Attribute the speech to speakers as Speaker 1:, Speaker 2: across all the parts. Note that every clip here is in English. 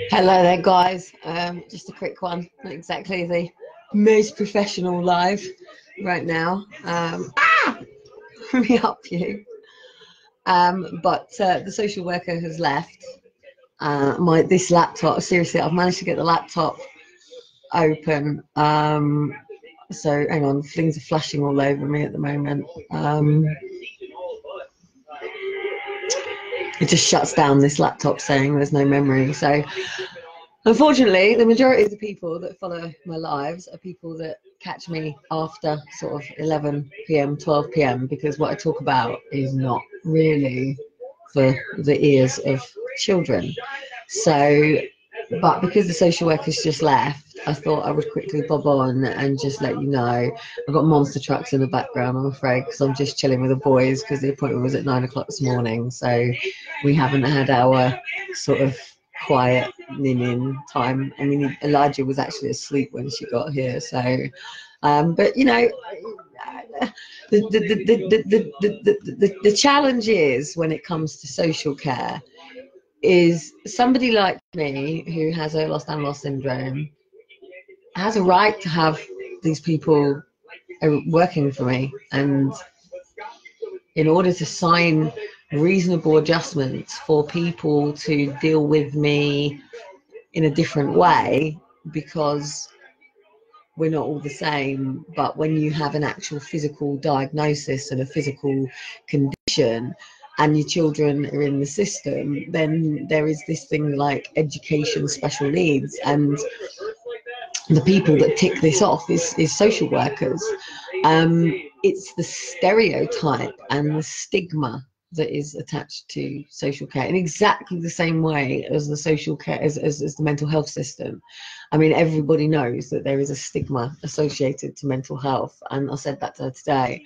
Speaker 1: Hello there, guys. Just a quick one. Not exactly the most professional live right now. Let me up you. But the social worker has left. This laptop. Seriously, I've managed to get the laptop open. So hang on, things are flashing all over me at the moment. It just shuts down this laptop saying there's no memory. So unfortunately, the majority of the people that follow my lives are people that catch me after sort of 11 p.m, 12 p.m, because what I talk about is not really for the ears of children. So, but because the social worker's just left, I thought I would quickly bob on and just let you know. I've got monster trucks in the background, I'm afraid, because I'm just chilling with the boys because the appointment was at 9 o'clock this morning. So we haven't had our sort of quiet in time. I mean, Elijah was actually asleep when she got here. So, but you know, the challenge is when it comes to social care is somebody like me who has Ehlers-Danlos syndrome has a right to have these people working for me, and in order to sign reasonable adjustments for people to deal with me in a different way, because we're not all the same. But when you have an actual physical diagnosis and a physical condition and your children are in the system, then there is this thing like education special needs, and the people that tick this off is social workers. It's the stereotype and the stigma that is attached to social care in exactly the same way as the social care, as the mental health system. I mean, everybody knows that there is a stigma associated to mental health, and I said that to her today.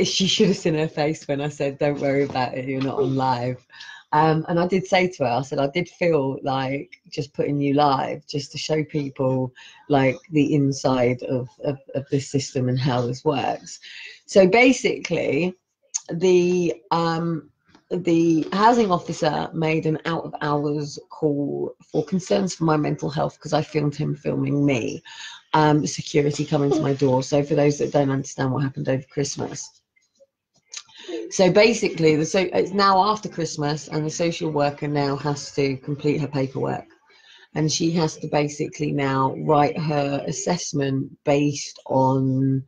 Speaker 1: She should have seen her face when I said, don't worry about it, you're not on live. And I did say to her, I said, I did feel like just putting you live just to show people like the inside of this system and how this works. So basically, the housing officer made an out of hours call for concerns for my mental health because I filmed him filming me. Security coming to my door. So for those that don't understand what happened over Christmas. So basically, it's now after Christmas, and the social worker now has to complete her paperwork, and she has to basically now write her assessment based on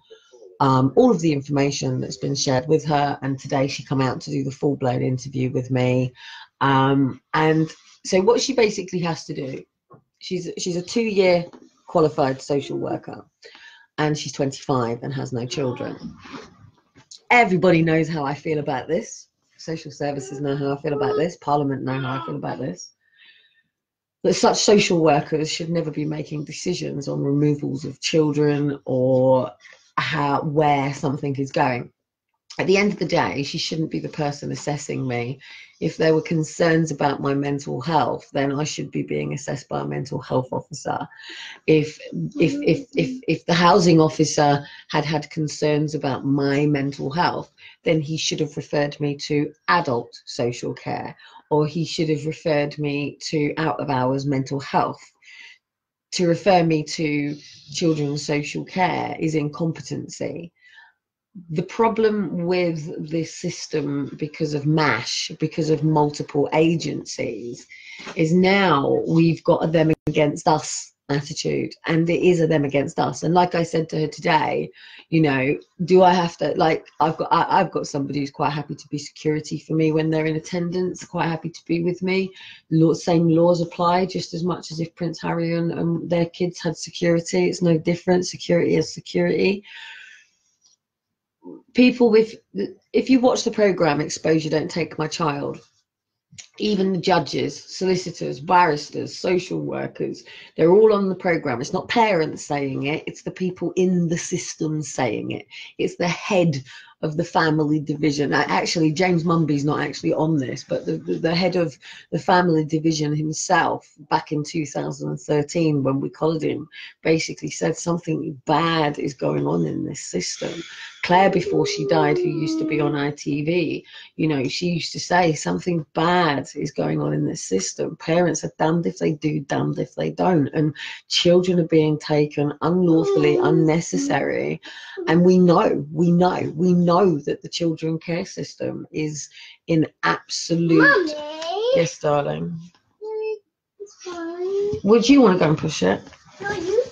Speaker 1: all of the information that's been shared with her. And today she come out to do the full-blown interview with me. And so what she basically has to do, she's a 2-year qualified social worker, and she's 25 and has no children. Everybody knows how I feel about this. Social services know how I feel about this. Parliament know how I feel about this. That such social workers should never be making decisions on removals of children or where something is going. At the end of the day, she shouldn't be the person assessing me. If there were concerns about my mental health, then I should be being assessed by a mental health officer. If the housing officer had concerns about my mental health, then he should have referred me to adult social care, or he should have referred me to out of hours mental health. To refer me to children's social care is incompetency. The problem with this system, because of MASH, because of multiple agencies, is now we've got a them against us attitude, and it is a them against us. And like I said to her today, you know, do I have to, like, I've got somebody who's quite happy to be security for me when they're in attendance, quite happy to be with me. Same laws apply just as much as if Prince Harry and their kids had security. It's no different. Security is security. People if you watch the program Exposure Don't Take My Child, even the judges, solicitors, barristers, social workers, they're all on the program. It's not parents saying it, it's the people in the system saying it. It's the head of the family division. Actually, James Mumby's not actually on this, but the head of the family division himself, back in 2013 when we collared him, basically said something bad is going on in this system. Claire, before she died, who used to be on ITV, you know, she used to say something bad complexities going on in this system. Parents are damned if they do, damned if they don't, and children are being taken unlawfully, unnecessary, and we know that the children care system is in absolute.
Speaker 2: Mommy?
Speaker 1: Yes, darling.
Speaker 2: It's fine.
Speaker 1: Would you want to go and push it?
Speaker 2: No, you.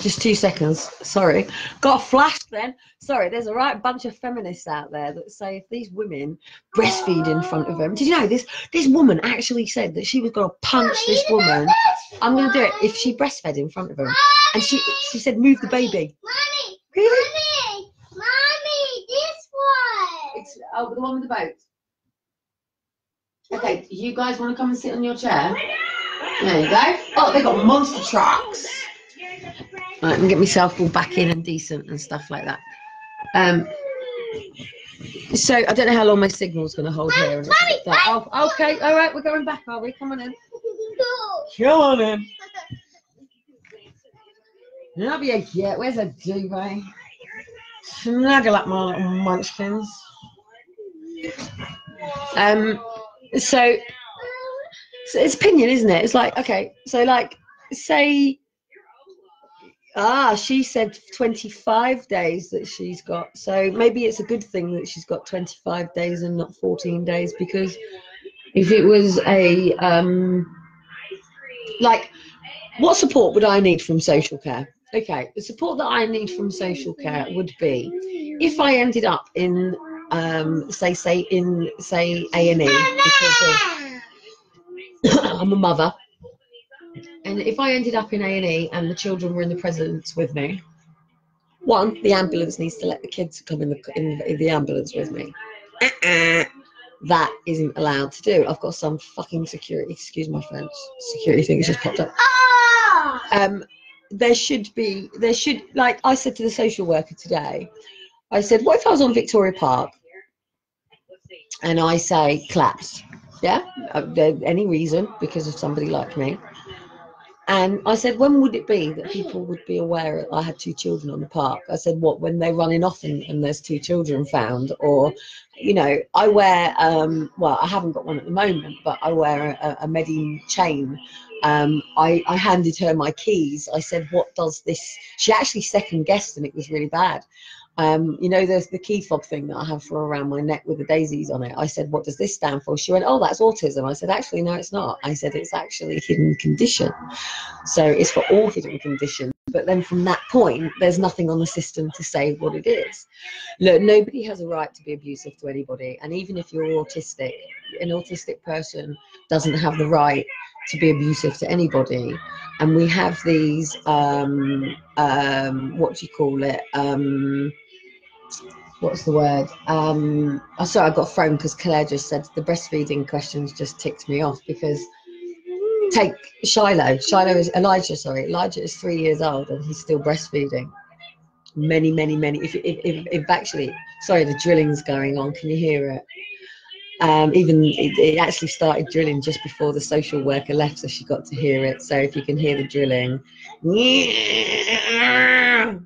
Speaker 1: Just 2 seconds. Sorry. Got flashed then. Sorry, there's a right bunch of feminists out there that say if these women breastfeed in front of them. Did you know this woman actually said that she was going to punch this woman? I'm going to do it if she breastfed in front of them. And she said, move the baby.
Speaker 2: Mommy.
Speaker 1: Really?
Speaker 2: Mommy, this one.
Speaker 1: It's, oh, the one with the boat. Okay, you guys want to come and sit on your chair? There you go. Oh, they got monster trucks. Right, and get myself all back in and decent and stuff like that. So I don't know how long my signal's going to hold here. And oh, okay, all right, we're going back, are we? Come on in. Come on in. That'll be a yeah. Where's a duvet? Snuggle up, my little munchkins. So it's opinion, isn't it? It's like, okay, so like, say. She said 25 days that she's got. So maybe it's a good thing that she's got 25 days and not 14 days, because if it was a, like, what support would I need from social care? Okay, the support that I need from social care would be if I ended up in, say A&E, because of, I'm a mother. And if I ended up in A&E and the children were in the presence with me, one, the ambulance needs to let the kids come in the ambulance with me. That isn't allowed to do. I've got some fucking security, excuse my French, security thing has just popped up. There should, like I said to the social worker today, I said, what if I was on Victoria Park and I say collapse? Yeah, any reason, because of somebody like me. And I said, when would it be that people would be aware I had 2 children on the park? I said, what, when they're running off and there's 2 children found? Or, you know, I wear, well, I haven't got one at the moment, but I wear a Medi chain. I handed her my keys. I said, what does this? She actually second guessed and it was really bad. You know, there's the key fob thing that I have for around my neck with the daisies on it. I said, what does this stand for? She went, oh, that's autism. I said, actually, no, it's not. I said, it's actually hidden condition. So it's for all hidden conditions. But then from that point, there's nothing on the system to say what it is. Look, nobody has a right to be abusive to anybody. And even if you're autistic, an autistic person doesn't have the right to be abusive to anybody. And we have these, what do you call it? What's the word? Oh, sorry, I got thrown because Claire just said the breastfeeding questions just ticked me off, because take Elijah is 3 years old and he's still breastfeeding. Many, if actually, sorry, the drilling's going on, can you hear it? Even it actually started drilling just before the social worker left, so she got to hear it. So if you can hear the drilling,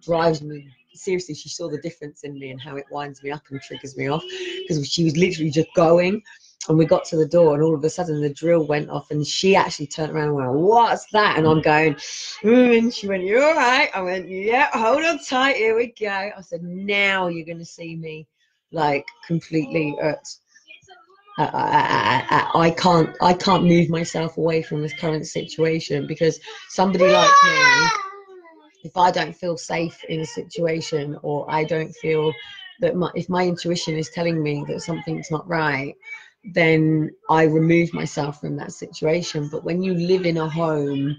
Speaker 1: drives me. Seriously, she saw the difference in me and how it winds me up and triggers me off, because she was literally just going, and we got to the door and all of a sudden the drill went off and she actually turned around and went, what's that? And I'm going, and she went, you all right? I went, yeah, hold on tight, here we go. I said, now you're going to see me like completely I can't move myself away from this current situation, because somebody like me, if I don't feel safe in a situation, or I don't feel that if my intuition is telling me that something's not right, then I remove myself from that situation. But when you live in a home,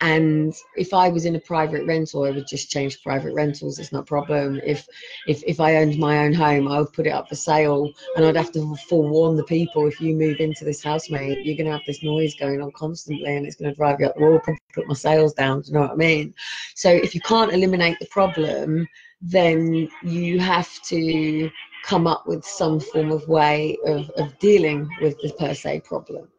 Speaker 1: and if I was in a private rental, I would just change private rentals. It's not a problem. If I owned my own home, I would put it up for sale, and I'd have to forewarn the people, if you move into this house, mate, you're going to have this noise going on constantly and it's going to drive you up the wall, probably put my sales down, do you know what I mean? So if you can't eliminate the problem, then you have to come up with some form of way of dealing with the per se problem.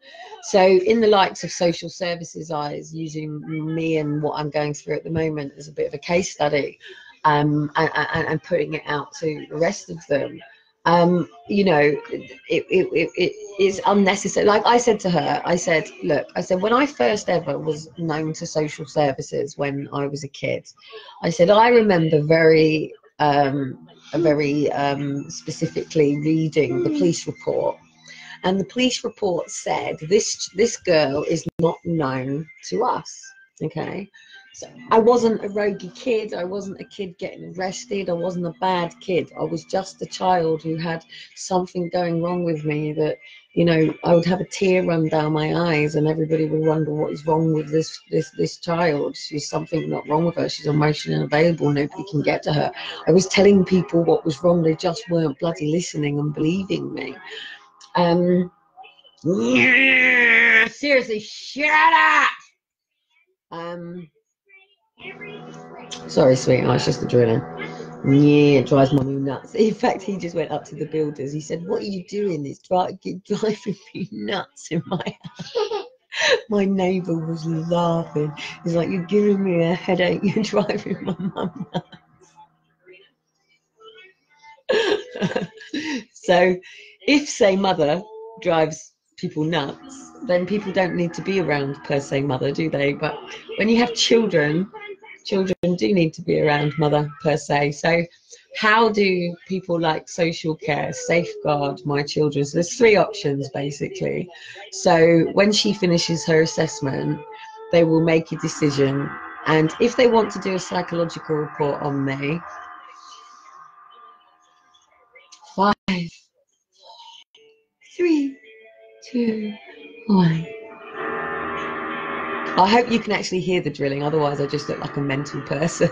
Speaker 1: So in the likes of social services eyes, using me and what I'm going through at the moment as a bit of a case study, and putting it out to the rest of them, You know, it is unnecessary. Like I said to her, I said, look, I said, when I first ever was known to social services when I was a kid, I said, I remember very specifically reading the police report. And the police report said this girl is not known to us. Okay. So I wasn't a roguey kid. I wasn't a kid getting arrested. I wasn't a bad kid. I was just a child who had something going wrong with me that, you know, I would have a tear run down my eyes and everybody would wonder what is wrong with this child. She's something not wrong with her. She's emotionally unavailable. Nobody can get to her. I was telling people what was wrong. They just weren't bloody listening and believing me. Seriously, shut up. Sorry, sweetheart, it's just the drilling. Yeah, it drives mommy nuts. In fact, he just went up to the builders. He said, "What are you doing? It's driving me nuts in my house." My neighbour was laughing. He's like, "You're giving me a headache. You're driving my mum nuts." So, if say mother drives people nuts, then people don't need to be around per se mother, do they? But when you have children do need to be around mother per se. So how do people like social care safeguard my children? So there's three options basically. So when she finishes her assessment, they will make a decision, and if they want to do a psychological report on me, 5, 3, 2, 1. I hope you can actually hear the drilling, otherwise I just look like a mental person.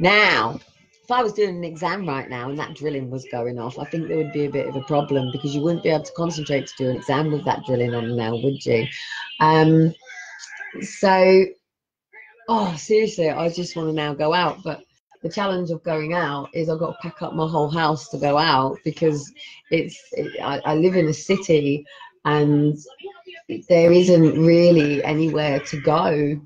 Speaker 1: Now, if I was doing an exam right now and that drilling was going off, I think there would be a bit of a problem, because you wouldn't be able to concentrate to do an exam with that drilling on now, would you? So, oh, seriously, I just want to now go out. But the challenge of going out is I've got to pack up my whole house to go out, because I live in a city and there isn't really anywhere to go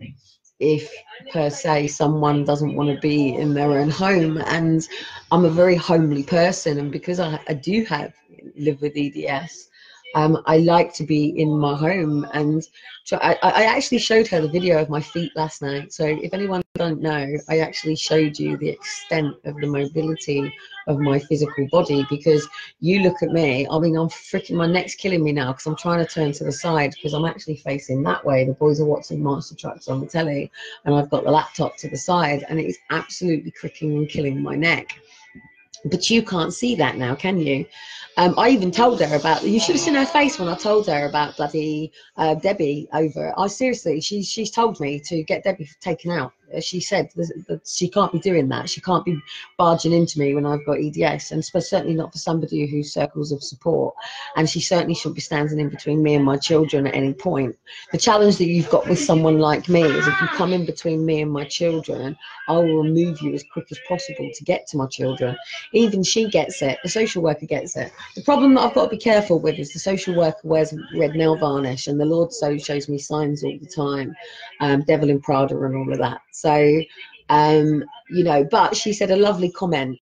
Speaker 1: if per se someone doesn't want to be in their own home. And I'm a very homely person, and because I do live with EDS, I like to be in my home. And so I actually showed her the video of my feet last night. So if anyone don't know, I actually showed you the extent of the mobility of my physical body, because you look at me, I mean, I'm freaking, my neck's killing me now because I'm trying to turn to the side because I'm actually facing that way. The boys are watching Monster Trucks on the telly and I've got the laptop to the side, and it is absolutely cricking and killing my neck. But you can't see that now, can you? I even told her about, you should have seen her face when I told her about bloody Debbie over. I seriously, she's told me to get Debbie taken out. She said that she can't be doing that. She can't be barging into me when I've got EDS, and certainly not for somebody who's circles of support. And she certainly shouldn't be standing in between me and my children at any point. The challenge that you've got with someone like me is if you come in between me and my children, I will remove you as quick as possible to get to my children. Even she gets it. The social worker gets it. The problem that I've got to be careful with is the social worker wears red nail varnish, and the Lord so shows me signs all the time, devil in Prada and all of that. So, you know, but she said a lovely comment.